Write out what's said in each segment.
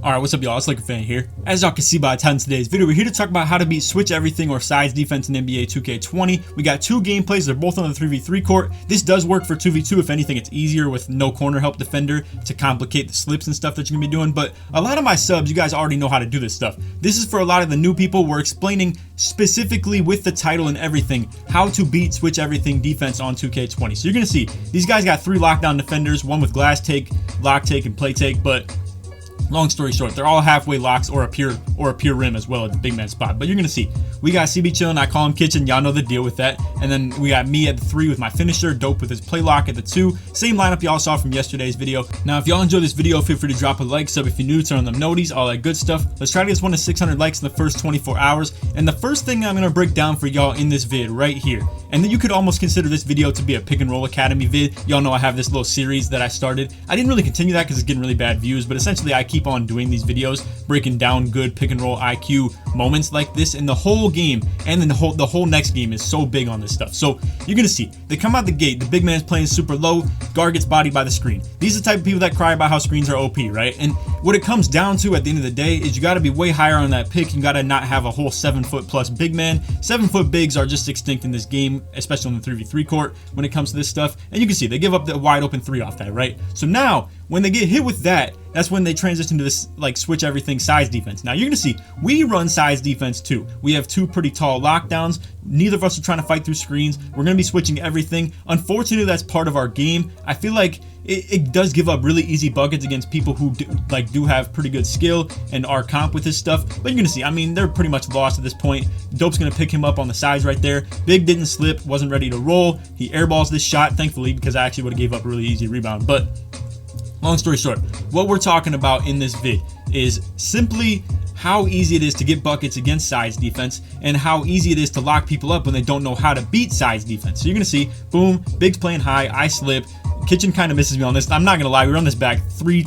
Alright, what's up y'all, it's Laker Fan here. As y'all can see by the title of today's video, we're here to talk about how to beat switch everything or size defense in NBA 2K20. We got two gameplays, they're both on the 3v3 court. This does work for 2v2, if anything it's easier with no corner help defender to complicate the slips and stuff that you're going to be doing. But a lot of my subs, you guys already know how to do this stuff. This is for a lot of the new people. We're explaining specifically with the title and everything how to beat switch everything defense on 2K20. So you're going to see, these guys got three lockdown defenders, one with glass take, lock take, and play take, but long story short, they're all halfway locks or a pure rim as well at the big man spot. But you're gonna see, we got CB chillin', I call him Kitchen, y'all know the deal with that. And then we got me at the 3 with my finisher, Dope with his play lock at the 2. Same lineup y'all saw from yesterday's video. Now, if y'all enjoyed this video, feel free to drop a like, sub if you're new, turn on them noties, all that good stuff. Let's try to get this one to 600 likes in the first 24 hours. And the first thing I'm gonna break down for y'all in this vid right here, and then you could almost consider this video to be a pick and roll academy vid. Y'all know I have this little series that I started. I didn't really continue that because it's getting really bad views, but essentially I keep on doing these videos, breaking down good pick and roll IQ moments like this in the whole game, and then the whole next game is so big on this stuff. So you're gonna see, they come out the gate, the big man's playing super low, guard gets bodied by the screen. These are the type of people that cry about how screens are OP, right? And what it comes down to at the end of the day is you gotta be way higher on that pick. You gotta not have a whole 7-foot plus big man. 7-foot bigs are just extinct in this game, especially on the 3v3 court when it comes to this stuff. And you can see they give up the wide open 3 off that, right? So now when they get hit with that, that's when they transition to this like switch everything size defense. Now you're gonna see we run size defense too. We have two pretty tall lockdowns. Neither of us are trying to fight through screens. We're gonna be switching everything. Unfortunately, that's part of our game. I feel like it does give up really easy buckets against people who do have pretty good skill and are comp with this stuff. But you're gonna see, I mean, they're pretty much lost at this point. Dope's gonna pick him up on the sides right there. Big didn't slip, wasn't ready to roll. He airballs this shot, thankfully, because I actually would have gave up a really easy rebound. But long story short, what we're talking about in this vid is simply how easy it is to get buckets against size defense and how easy it is to lock people up when they don't know how to beat size defense. So you're gonna see, boom, Big's playing high, I slip. Kitchen kind of misses me on this. I'm not gonna lie, we run this back three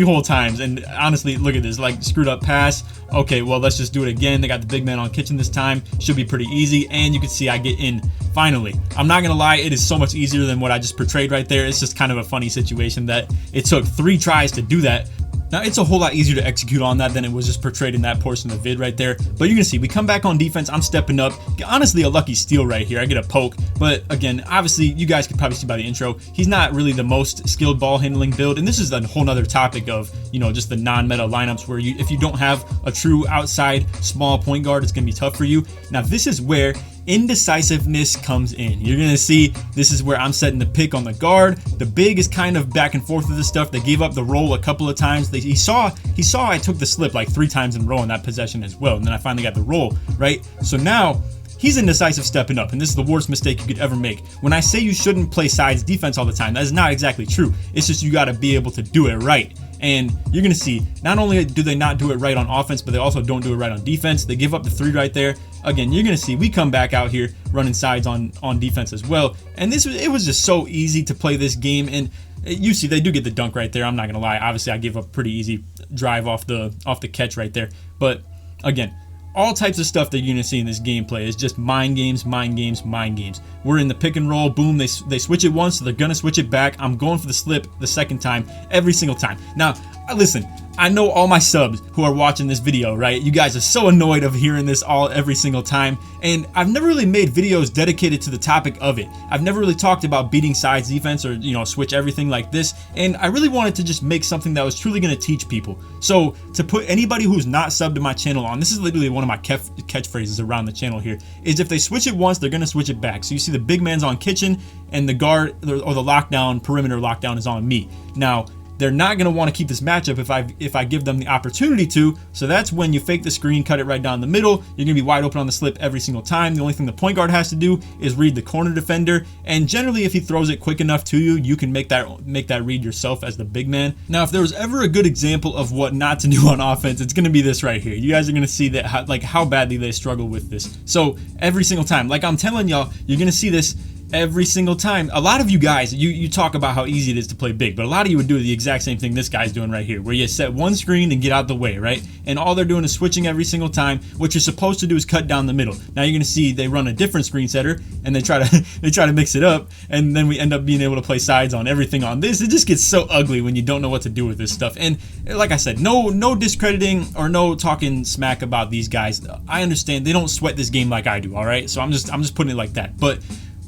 whole times, and honestly, look at this, like screwed up pass. Okay, well, let's just do it again. They got the big man on Kitchen this time. Should be pretty easy, and you can see I get in finally. I'm not gonna lie, it is so much easier than what I just portrayed right there. It's just kind of a funny situation that it took 3 tries to do that. Now, it's a whole lot easier to execute on that than it was just portrayed in that portion of the vid right there. But you're gonna see, we come back on defense, I'm stepping up. Honestly, a lucky steal right here. I get a poke. But again, obviously, you guys could probably see by the intro, he's not really the most skilled ball handling build. And this is a whole nother topic of, you know, just the non-meta lineups where if you don't have a true outside small point guard, it's gonna be tough for you. Now, this is where indecisiveness comes in. You're gonna see this is where I'm setting the pick on the guard. The big is kind of back and forth with this stuff. They gave up the roll a couple of times. He saw I took the slip like 3 times in a row in that possession as well, and then I finally got the roll, right? So now he's indecisive stepping up, and this is the worst mistake you could ever make. When I say you shouldn't play sides defense all the time, that is not exactly true. It's just you got to be able to do it right. And you're going to see, not only do they not do it right on offense, but they also don't do it right on defense. They give up the 3 right there. Again, you're going to see we come back out here running sides on defense as well. And it was just so easy to play this game. And you see they do get the dunk right there. I'm not going to lie. Obviously, I gave a pretty easy drive off the catch right there. But again, all types of stuff that you're going to see in this gameplay is just mind games, mind games, mind games. We're in the pick and roll, boom, they switch it once, so they're going to switch it back. I'm going for the slip the second time, every single time. Now, listen, I know all my subs who are watching this video, right? You guys are so annoyed of hearing this every single time, and I've never really made videos dedicated to the topic of it. I've never really talked about beating sides defense or, you know, switch everything like this, and I really wanted to just make something that was truly going to teach people. So to put anybody who's not subbed to my channel on, this is literally one of my catchphrases around the channel here, is if they switch it once, they're going to switch it back. So you see the big man's on Kitchen, and the guard or the lockdown, perimeter lockdown is on me. Now, they're not going to want to keep this matchup if I give them the opportunity to. So that's when you fake the screen, cut it right down the middle. You're going to be wide open on the slip every single time. The only thing the point guard has to do is read the corner defender. And generally, if he throws it quick enough to you, you can make that read yourself as the big man. Now, if there was ever a good example of what not to do on offense, it's going to be this right here. You guys are going to see that how badly they struggle with this. So every single time, like I'm telling y'all, you're going to see this. every single time. A lot of you guys, you talk about how easy it is to play big, but a lot of you would do the exact same thing this guy's doing right here, where you set one screen and get out the way, right? And all they're doing is switching every single time. What you're supposed to do is cut down the middle. Now you're gonna see they run a different screen setter and they try to mix it up, and then we end up being able to play sides on everything on this. It just gets so ugly when you don't know what to do with this stuff. And like I said, no discrediting or no talking smack about these guys. I understand they don't sweat this game like I do, all right? So I'm just putting it like that. But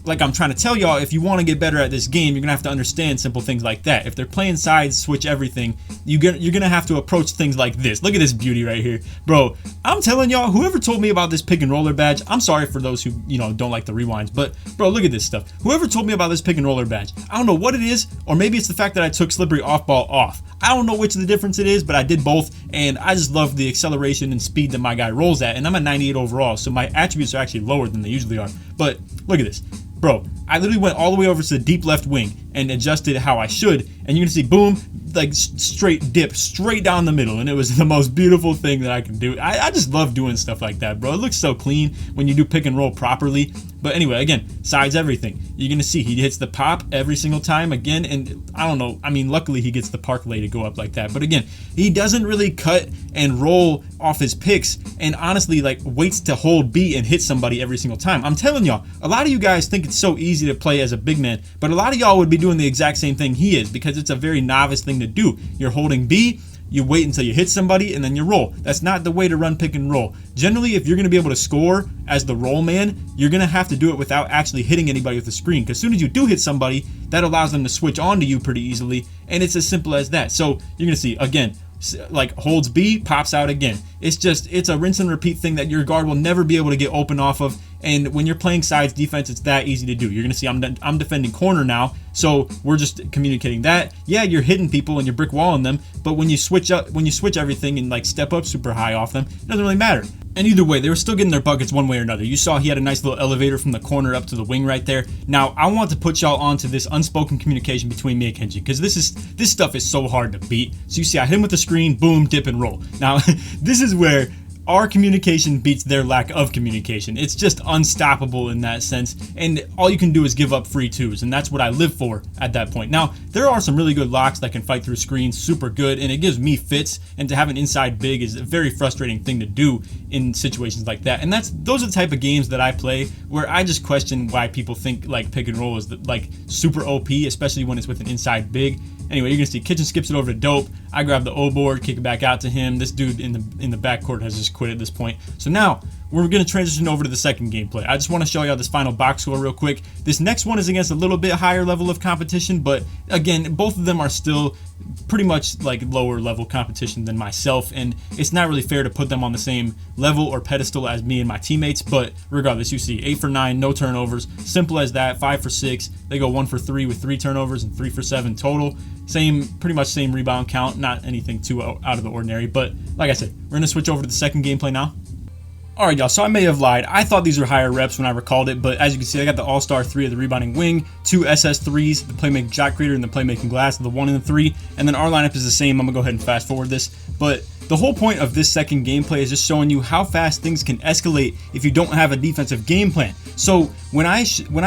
like I'm trying to tell y'all, if you want to get better at this game, you're gonna have to understand simple things like that. If they're playing sides, switch everything, you're gonna have to approach things like this. Look at this beauty right here, bro. I'm telling y'all, whoever told me about this pick and roller badge, I'm sorry for those who don't like the rewinds, but bro, look at this stuff. Whoever told me about this pick and roller badge, I don't know what it is, or maybe it's the fact that I took slippery off ball off. I don't know which of the difference it is, but I did both, and I just love the acceleration and speed that my guy rolls at, and I'm at 98 overall, so my attributes are actually lower than they usually are. But look at this. Bro, I literally went all the way over to the deep left wing and adjusted how I should, and you're gonna see, boom, like straight dip, straight down the middle, and it was the most beautiful thing that I can do. I just love doing stuff like that, bro. It looks so clean when you do pick and roll properly. But anyway, again, sides everything. You're gonna see he hits the pop every single time again, and I don't know, I mean, luckily he gets the parlay to go up like that, but again, he doesn't really cut and roll off his picks, and honestly, like, waits to hold B and hit somebody every single time. I'm telling y'all, a lot of you guys think it's so easy to play as a big man, but a lot of y'all would be doing the exact same thing he is, because it's a very novice thing to do. You're holding B, you wait until you hit somebody, and then you roll. That's not the way to run pick and roll. Generally, if you're going to be able to score as the roll man, you're going to have to do it without actually hitting anybody with the screen, because as soon as you do hit somebody, that allows them to switch on to you pretty easily, and it's as simple as that. So you're going to see, again, like holds B, pops out again. It's a rinse and repeat thing that your guard will never be able to get open off of. And when you're playing sides defense, it's that easy to do. You're gonna see I'm defending corner now, so we're just communicating that. Yeah, you're hitting people and you're brick walling them, but when you switch everything and like step up super high off them, it doesn't really matter. And either way, they were still getting their buckets one way or another. You saw he had a nice little elevator from the corner up to the wing right there. Now, I want to put y'all onto this unspoken communication between me and Kenji, because this stuff is so hard to beat. So you see, I hit him with the screen, boom, dip and roll. Now, this is where our communication beats their lack of communication. It's just unstoppable in that sense, and all you can do is give up free twos, and that's what I live for at that point. Now, there are some really good locks that can fight through screens super good, and it gives me fits, and to have an inside big is a very frustrating thing to do in situations like that. And those are the type of games that I play where I just question why people think like pick and roll is like super OP, especially when it's with an inside big. Anyway, you're gonna see Kitchen skips it over to Dope. I grab the O board, kick it back out to him. This dude in the backcourt has just quit at this point. So now we're gonna transition over to the second gameplay. I just want to show y'all this final box score real quick. This next one is against a little bit higher level of competition, but again, both of them are still pretty much like lower level competition than myself, and it's not really fair to put them on the same level or pedestal as me and my teammates. But regardless, you see 8 for 9, no turnovers, simple as that. 5 for 6, they go 1 for 3 with 3 turnovers and 3 for 7 total. Pretty much same rebound count, not anything too out of the ordinary. But like I said, we're gonna switch over to the second gameplay now. Alright y'all, so I may have lied. I thought these were higher reps when I recalled it, but as you can see, I got the All-Star 3 of the rebounding wing, 2 SS3s, the playmaking shot creator, and the playmaking glass, the 1 and the 3, and then our lineup is the same. I'm gonna go ahead and fast forward this, but the whole point of this second gameplay is just showing you how fast things can escalate if you don't have a defensive game plan. So when I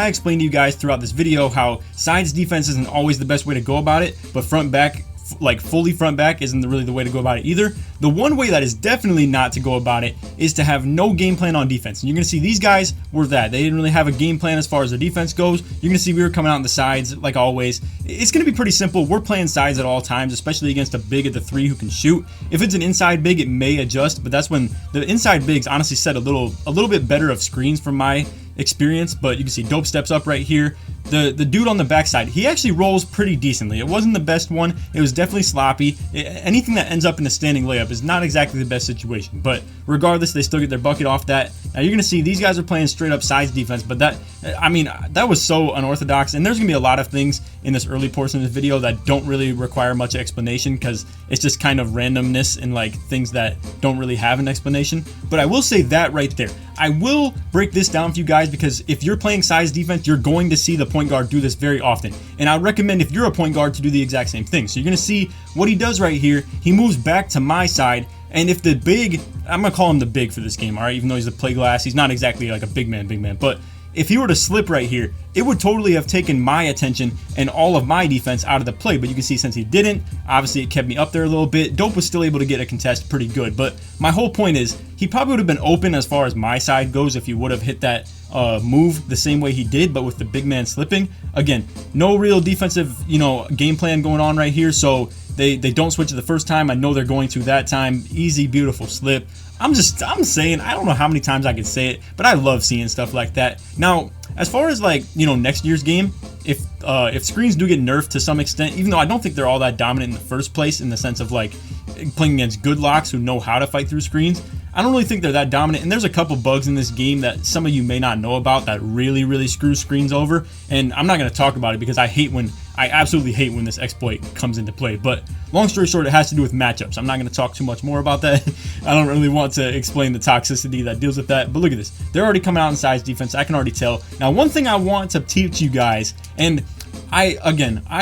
explain to you guys throughout this video how sides defense isn't always the best way to go about it, but front back, like fully front back, isn't really the way to go about it either. The one way that is definitely not to go about it is to have no game plan on defense. And you're gonna see these guys were that. They didn't really have a game plan as far as the defense goes. You're gonna see we were coming out on the sides like always. It's gonna be pretty simple. We're playing sides at all times, especially against a big at the 3 who can shoot. If it's an inside big, it may adjust, but that's when the inside bigs honestly set a little bit better of screens from my experience. But you can see Dope steps up right here. The dude on the backside, he actually rolls pretty decently. It wasn't the best one. It was definitely sloppy. Anything that ends up in a standing layup is not exactly the best situation, but regardless, they still get their bucket off that. Now you're gonna see these guys are playing straight up sides defense, but that was so unorthodox, and there's gonna be a lot of things in this early portion of the video that don't really require much explanation, because it's just kind of randomness and like things that don't really have an explanation. But I will say that right there, I will break this down for you guys, because if you're playing sides defense, you're going to see the point guard do this very often, and I recommend if you're a point guard to do the exact same thing. So you're gonna see what he does right here. He moves back to my side, and if the big, I'm gonna call him the big for this game, all right, even though he's a play glass, he's not exactly like a big man, but if he were to slip right here, it would totally have taken my attention and all of my defense out of the play. But you can see since he didn't, obviously it kept me up there a little bit. Dope was still able to get a contest pretty good. But my whole point is he probably would have been open as far as my side goes if he would have hit that move the same way he did, but with the big man slipping. Again, no real defensive, game plan going on right here. So they don't switch it the first time. I know they're going to that time. Easy, beautiful slip. I'm saying, I don't know how many times I can say it, but I love seeing stuff like that. Now, as far as next year's game, if screens do get nerfed to some extent, even though I don't think they're all that dominant in the first place in the sense of playing against good locks who know how to fight through screens, I don't really think they're that dominant. And there's a couple bugs in this game that some of you may not know about that really, really screw screens over. And I'm not going to talk about it because I absolutely hate when this exploit comes into play. But long story short, it has to do with matchups. I'm not going to talk too much more about that. I don't really want to explain the toxicity that deals with that. But look at this. They're already coming out in size defense. I can already tell. Now, one thing I want to teach you guys, and I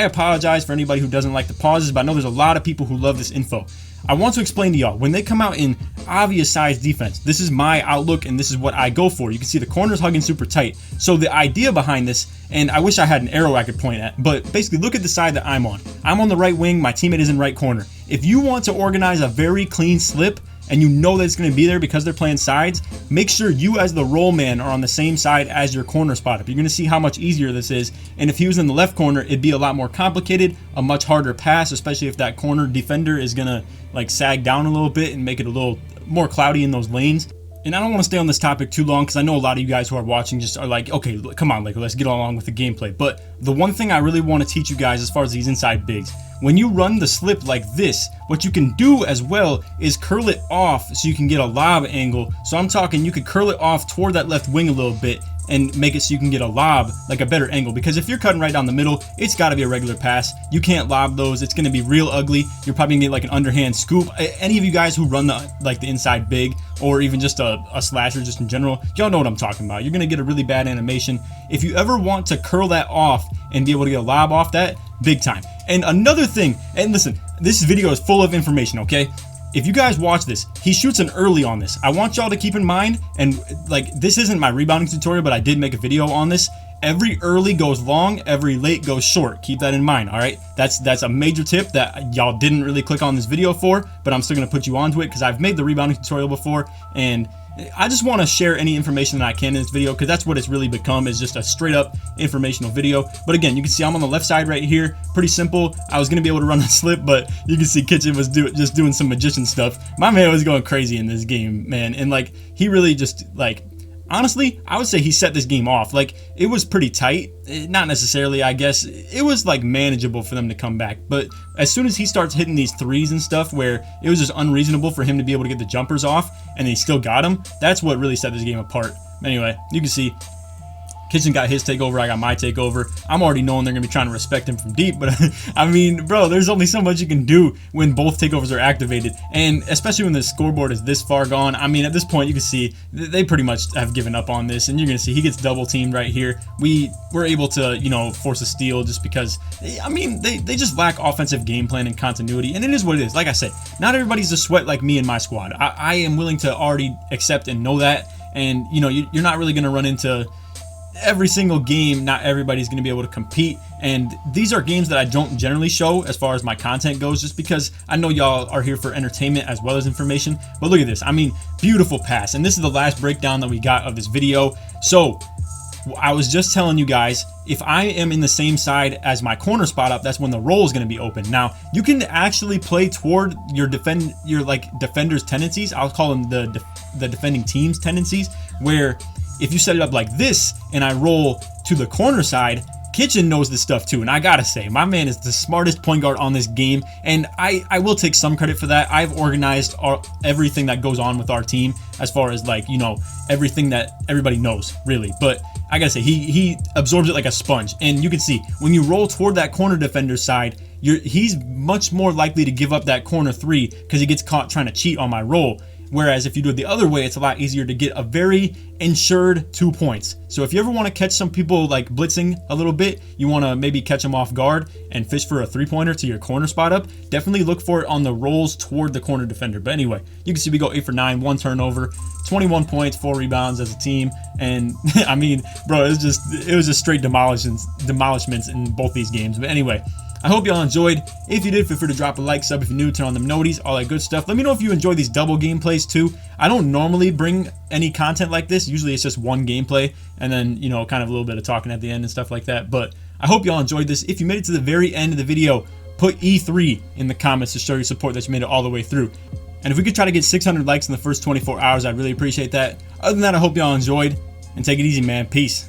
apologize for anybody who doesn't like the pauses, but I know there's a lot of people who love this info. I want to explain to y'all, when they come out in obvious size defense, this is my outlook and this is what I go for. You can see the corners hugging super tight. So the idea behind this, and I wish I had an arrow I could point at, but basically look at the side that I'm on. I'm on the right wing, my teammate is in right corner. If you want to organize a very clean slip, and you know that it's going to be there because they're playing sides, make sure you as the roll man are on the same side as your corner spot up. You're going to see how much easier this is. And if he was in the left corner, it'd be a lot more complicated, a much harder pass, especially if that corner defender is going to sag down a little bit and make it a little more cloudy in those lanes. And I don't want to stay on this topic too long because I know a lot of you guys who are watching just are like, okay, come on, let's get along with the gameplay. But the one thing I really want to teach you guys as far as these inside bigs, when you run the slip like this, what you can do as well is curl it off so you can get a lob angle. So I'm talking you could curl it off toward that left wing a little bit and make it so you can get a lob, like a better angle. Because if you're cutting right down the middle, it's got to be a regular pass. You can't lob those. It's going to be real ugly. You're probably going to get an underhand scoop. Any of you guys who run the inside big or even just a slasher just in general, y'all know what I'm talking about. You're going to get a really bad animation. If you ever want to curl that off and be able to get a lob off that, big time. And another thing, and listen, this video is full of information, okay? If you guys watch this, he shoots an early on this. I want y'all to keep in mind, and this isn't my rebounding tutorial, but I did make a video on this. Every early goes long, every late goes short. Keep that in mind, all right? That's a major tip that y'all didn't really click on this video for, but I'm still gonna put you onto it because I've made the rebounding tutorial before, and I just want to share any information that I can in this video because that's what it's really become, is just a straight up informational video. But again, you can see I'm on the left side right here. Pretty simple. I was going to be able to run the slip, but you can see Kitchen was just doing some magician stuff. My man was going crazy in this game, man. And he really just honestly, I would say he set this game off. It was pretty tight. Not necessarily, I guess. It was manageable for them to come back. But as soon as he starts hitting these threes and stuff where it was just unreasonable for him to be able to get the jumpers off and he still got them, that's what really set this game apart. Anyway, you can see Kitchen got his takeover, I got my takeover. I'm already knowing they're going to be trying to respect him from deep, but I mean, bro, there's only so much you can do when both takeovers are activated, and especially when the scoreboard is this far gone. I mean, at this point, you can see they pretty much have given up on this, and you're going to see he gets double teamed right here. We were able to, force a steal just because, I mean, they just lack offensive game plan and continuity, and it is what it is. Like I said, not everybody's a sweat like me and my squad. I am willing to already accept and know that, and, you're not really going to run into every single game. Not everybody's going to be able to compete, and these are games that I don't generally show as far as my content goes, just because I know y'all are here for entertainment as well as information. But look at this. I mean, beautiful pass, and this is the last breakdown that we got of this video. So I was just telling you guys, if I am in the same side as my corner spot up, that's when the roll is going to be open. Now, you can actually play toward your defender's tendencies. I'll call them the defending team's tendencies, where if you set it up like this and I roll to the corner side, Kitchen knows this stuff too, and I gotta say, my man is the smartest point guard on this game, and I will take some credit for that. I've organized everything that goes on with our team as far as everything that everybody knows, really. But I gotta say, he absorbs it like a sponge, and you can see when you roll toward that corner defender's side, he's much more likely to give up that corner three because he gets caught trying to cheat on my roll. Whereas if you do it the other way, it's a lot easier to get a very insured 2 points. So if you ever want to catch some people like blitzing a little bit, you want to maybe catch them off guard and fish for a 3-pointer to your corner spot up, definitely look for it on the rolls toward the corner defender. But anyway, you can see we go 8 for 9, 1 turnover, 21 points, 4 rebounds as a team. And I mean, bro, it was just straight demolishments in both these games. But anyway, I hope y'all enjoyed. If you did, feel free to drop a like, sub if you're new, turn on them noties, all that good stuff. Let me know if you enjoy these double gameplays too. I don't normally bring any content like this. Usually it's just one gameplay and then, you know, kind of a little bit of talking at the end and stuff like that. But I hope y'all enjoyed this. If you made it to the very end of the video, put E3 in the comments to show your support that you made it all the way through. And if we could try to get 600 likes in the first 24 hours, I'd really appreciate that. Other than that, I hope y'all enjoyed, and take it easy, man. Peace.